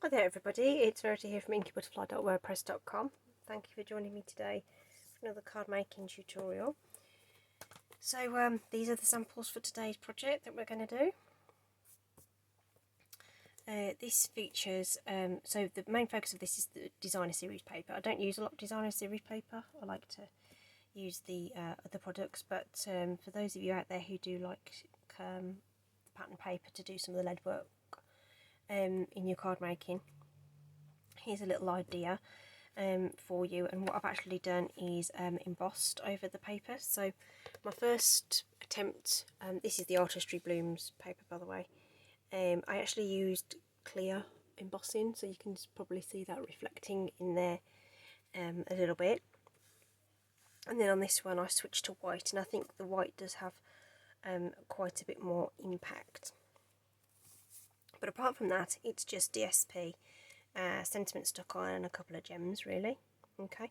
Hi there everybody, it's Verity here from inkybutterfly.wordpress.com. Thank you for joining me today for another card making tutorial. So these are the samples for today's project that we're going to do. This features, so the main focus of this is the designer series paper. I don't use a lot of designer series paper, I like to use the other products, but for those of you out there who do like the pattern paper to do some of the lead work in your card making, here's a little idea for you. And what I've actually done is embossed over the paper. So my first attempt, this is the Artistry Blooms paper by the way, I actually used clear embossing, so you can probably see that reflecting in there a little bit. And then on this one I switched to white, and I think the white does have quite a bit more impact. But apart from that, it's just DSP, sentiment stuck on, and a couple of gems really. Okay,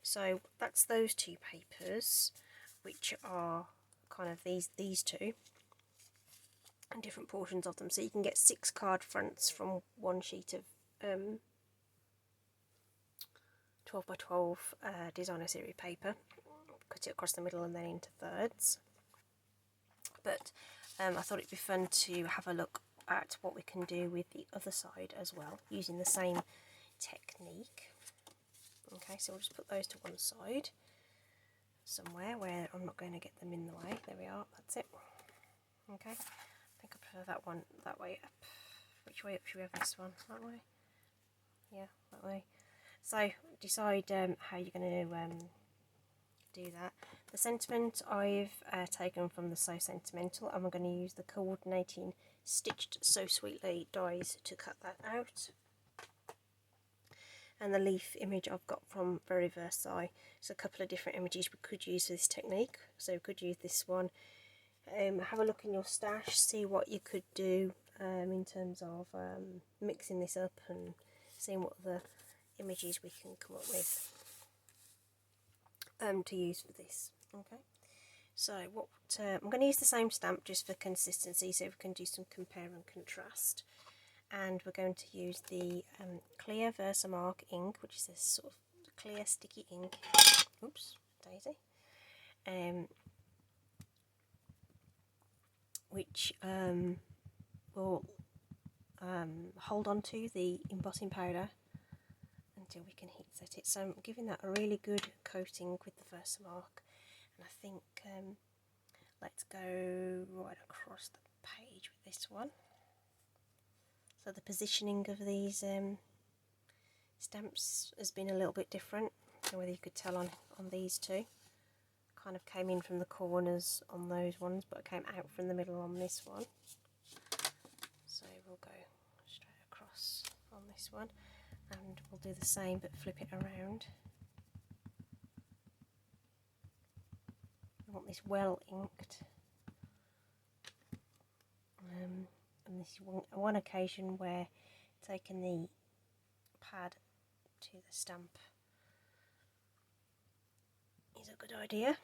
so that's those two papers, which are kind of these two, and different portions of them. So you can get 6 card fronts from one sheet of 12 by 12 designer series paper. Cut it across the middle and then into thirds. But I thought it'd be fun to have a look at what we can do with the other side as well, using the same technique. Okay, so we'll just put those to one side somewhere where I'm not going to get them in the way. There we are, that's it. Okay, I think I prefer that one that way up. Which way up should we have this one? That way? Yeah, that way. So decide how you're going to do that. The sentiment I've taken from the So Sentimental, and we're going to use the coordinating Stitched So Sweetly dies to cut that out. And the leaf image I've got from Very Versailles. So a couple of different images we could use for this technique. So we could use this one. Have a look in your stash, see what you could do in terms of mixing this up and seeing what other images we can come up with to use for this. Okay, so what I'm going to use the same stamp just for consistency, so we can do some compare and contrast. And we're going to use the clear Versamark ink, which is this sort of clear sticky ink. Oops, daisy. Which will hold on to the embossing powder until we can heat set it. So I'm giving that a really good coating with the Versamark, and I think let's go right across the page with this one. So the positioning of these stamps has been a little bit different. I don't know whether you could tell on these two. Kind of came in from the corners on those ones, but it came out from the middle on this one. So we'll go straight across on this one, and we'll do the same but flip it around. I want this well inked. And this is one occasion where taking the pad to the stamp is a good idea.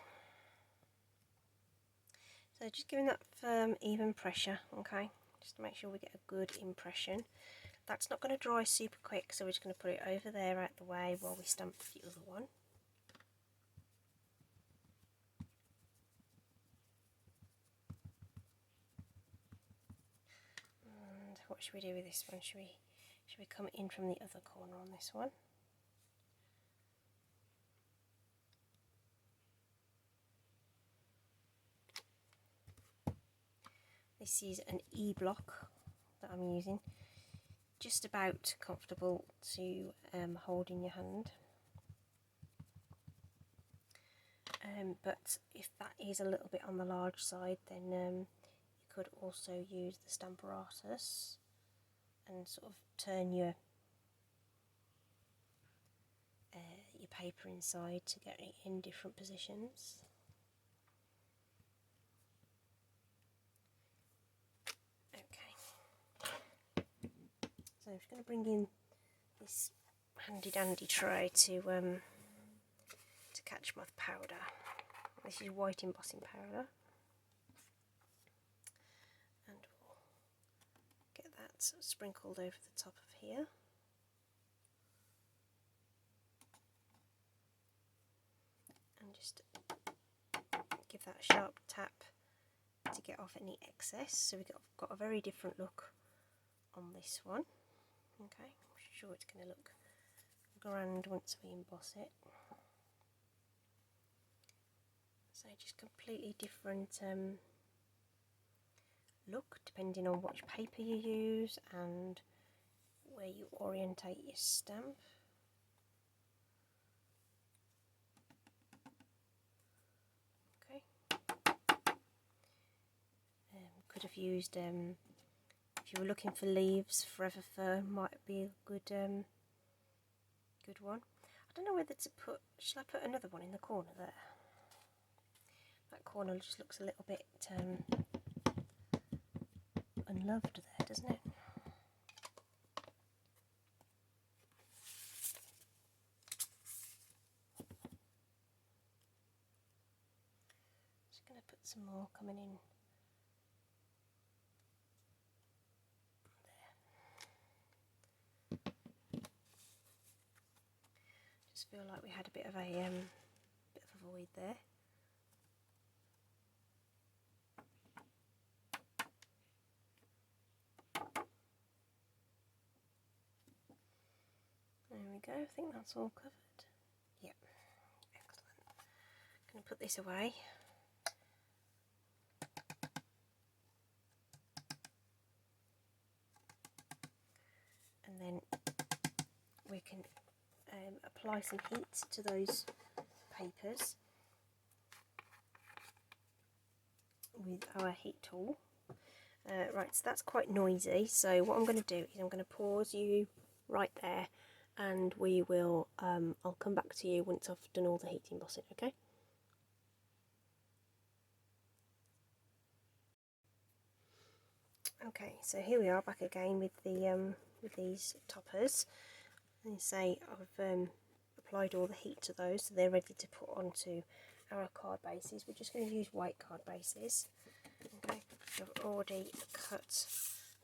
So just giving that firm, even pressure, okay, just to make sure we get a good impression. That's not going to dry super quick, so we're just going to put it over there out the way while we stamp the other one. And what should we do with this one? Should we come in from the other corner on this one? This is an E-block that I'm using, just about comfortable to hold in your hand. But if that is a little bit on the large side, then you could also use the Stamparatus and sort of turn your paper inside to get it in different positions. So I'm just going to bring in this handy dandy tray to catch my powder. This is white embossing powder, and we'll get that sprinkled over the top of here. just give that a sharp tap to get off any excess. So we've got a very different look on this one. Okay, I'm sure it's going to look grand once we emboss it. So just completely different look depending on which paper you use and where you orientate your stamp. Okay. Could have used if you were looking for leaves, Forever Fern might be a good good one. I don't know whether to put, shall I put another one in the corner there? That corner just looks a little bit unloved there, doesn't it? Just going to put some more coming in there. Just feel like we had a bit of a void there. There we go, I think that's all covered. Yep, excellent. I'm going to put this away. And then we can apply some heat to those papers with our heat tool. Right, so that's quite noisy, so what I'm going to do is I'm going to pause you right there, and we will I'll come back to you once I've done all the heat embossing, okay? Okay, so here we are back again with the with these toppers, and say I've applied all the heat to those, so they're ready to put onto our card bases. We're just going to use white card bases. Okay, I've already cut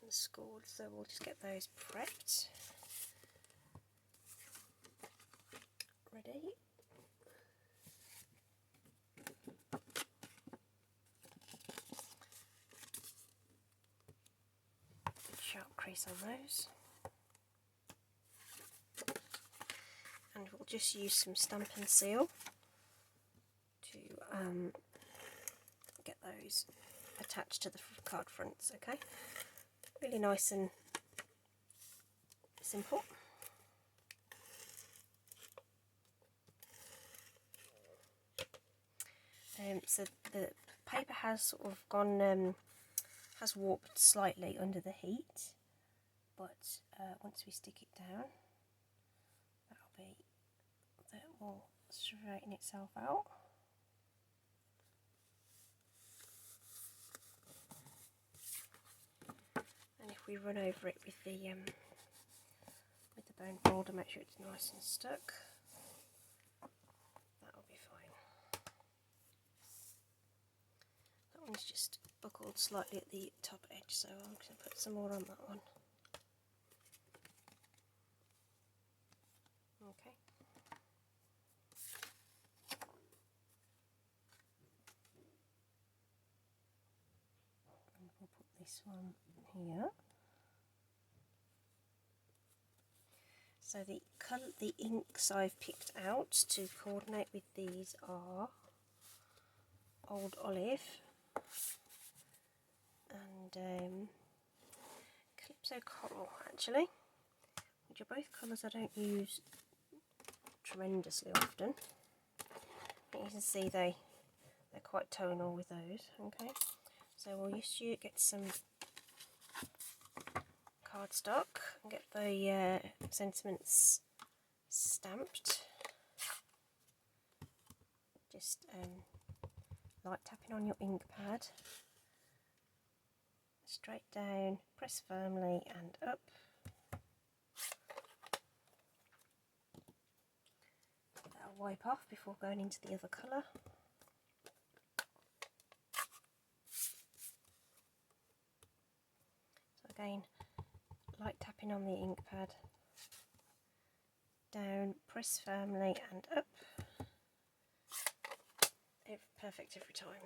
and scored, so we'll just get those prepped. Ready. Sharp crease on those. And we'll just use some Stampin' Seal to get those attached to the card fronts, okay? Really nice and simple. So the paper has sort of gone, has warped slightly under the heat, but once we stick it down, that will straighten itself out. And if we run over it with the bone folder, make sure it's nice and stuck. That'll be fine. That one's just buckled slightly at the top edge, so I'm going to put some more on that one. Okay. And we'll put this one here. So the inks I've picked out to coordinate with these are Old Olive and Calypso Coral, actually, which are both colours I don't use tremendously often. But you can see they're quite tonal with those. Okay, so we'll just get some cardstock and get the sentiments stamped. Just light tapping on your ink pad, straight down, press firmly and up. That'll wipe off before going into the other colour. So again, light tapping on the ink pad, down, press firmly and up. perfect every time.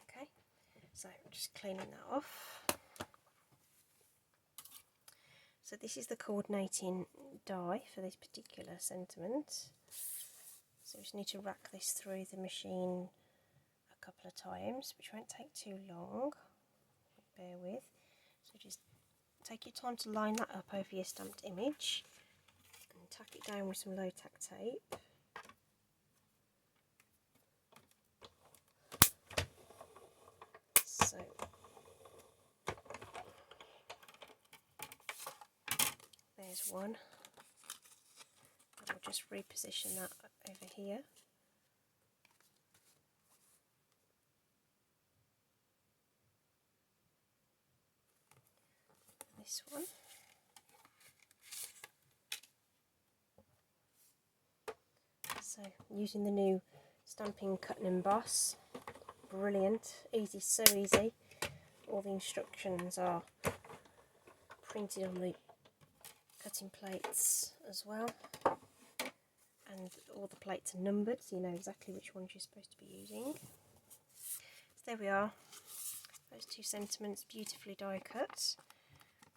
Okay, so just cleaning that off. So this is the coordinating die for this particular sentiment. So we just need to rack this through the machine a couple of times, which won't take too long, bear with. So just take your time to line that up over your stamped image and tack it down with some low tack tape. So there's one, and we'll just reposition that over here. This one. So using the new Stampin' Cut and Emboss, brilliant, easy, so easy. All the instructions are printed on the cutting plates as well, and all the plates are numbered so you know exactly which ones you're supposed to be using. So there we are, those two sentiments beautifully die cut,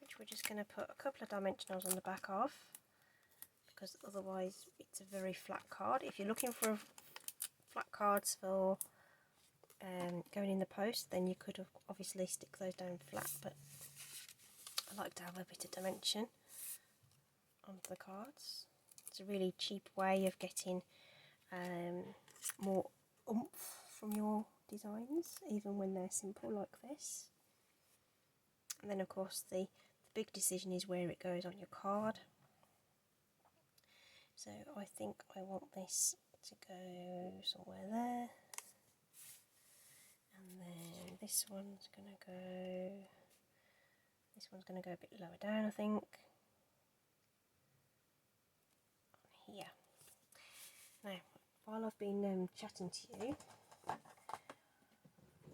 which we're just going to put a couple of dimensionals on the back of, because otherwise it's a very flat card. If you're looking for flat cards for going in the post, then you could have obviously stick those down flat, but I like to have a bit of dimension onto the cards. It's a really cheap way of getting more oomph from your designs, even when they're simple like this. And then of course the big decision is where it goes on your card. So I think I want this to go somewhere there, and then this one's going to go a bit lower down, I think, here. Now, while I've been chatting to you,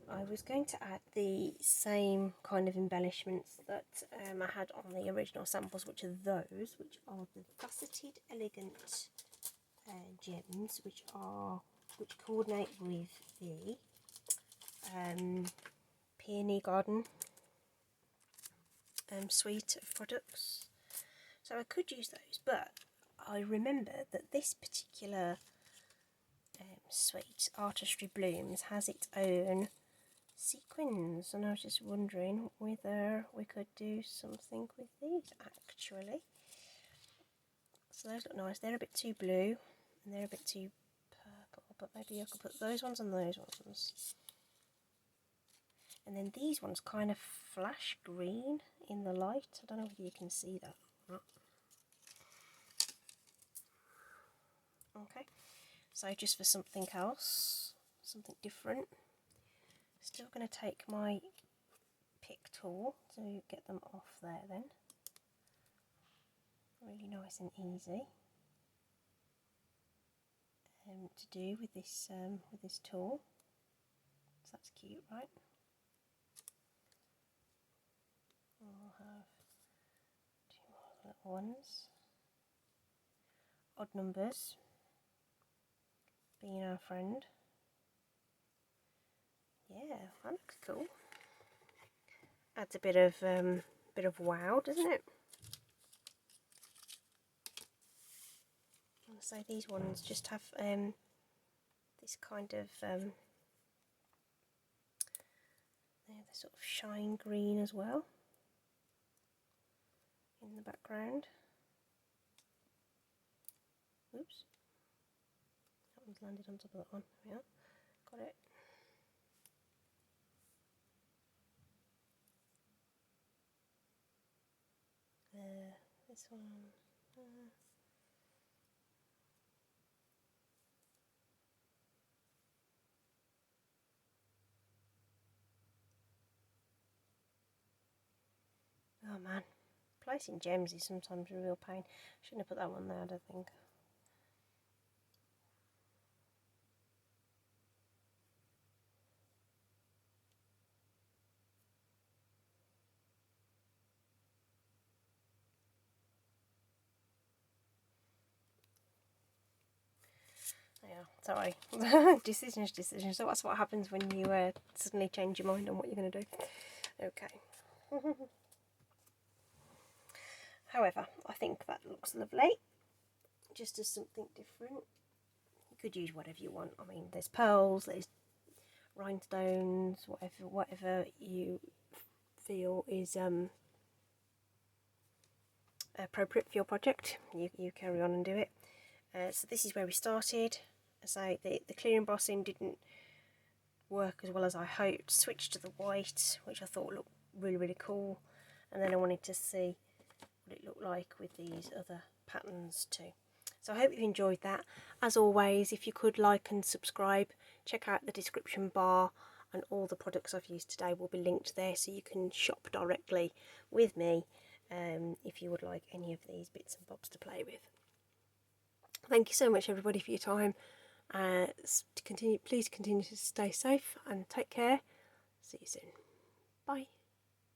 I was going to add the same kind of embellishments that I had on the original samples, which are the faceted elegant gems, which coordinate with the Peony Garden suite of products. So I could use those, but I remember that this particular suite, Artistry Blooms, has its own sequins, and I was just wondering whether we could do something with these actually. So those look nice. They're a bit too blue and they're a bit too purple, but maybe I could put those ones and those ones. And then these ones kind of flash green in the light. I don't know whether you can see that or not. Okay, so just for something else, something different, still going to take my pick tool to get them off there then. Really nice and easy to do with this tool. So that's cute, right? We'll have two more little ones. Odd numbers being our friend. Yeah, that looks cool. Adds a bit of wow, doesn't it? So these ones just have this kind of they're the sort of shine green as well in the background. Oops, that one's landed on top of that one. There we are. Got it. This one. Oh man, placing gems is sometimes a real pain. Shouldn't have put that one there, I don't think. sorry. Decisions. So that's what happens when you suddenly change your mind on what you're going to do. Okay. However, I think that looks lovely. Just as something different. You could use whatever you want. I mean, there's pearls, there's rhinestones, whatever you feel is appropriate for your project. You carry on and do it. So this is where we started. So the clear embossing didn't work as well as I hoped. Switched to the white, which I thought looked really cool, and then I wanted to see what it looked like with these other patterns too. So I hope you've enjoyed that. As always, if you could like and subscribe, check out the description bar, and all the products I've used today will be linked there, so you can shop directly with me if you would like any of these bits and bobs to play with. Thank you so much everybody for your time. Please continue to stay safe and take care. See you soon. Bye.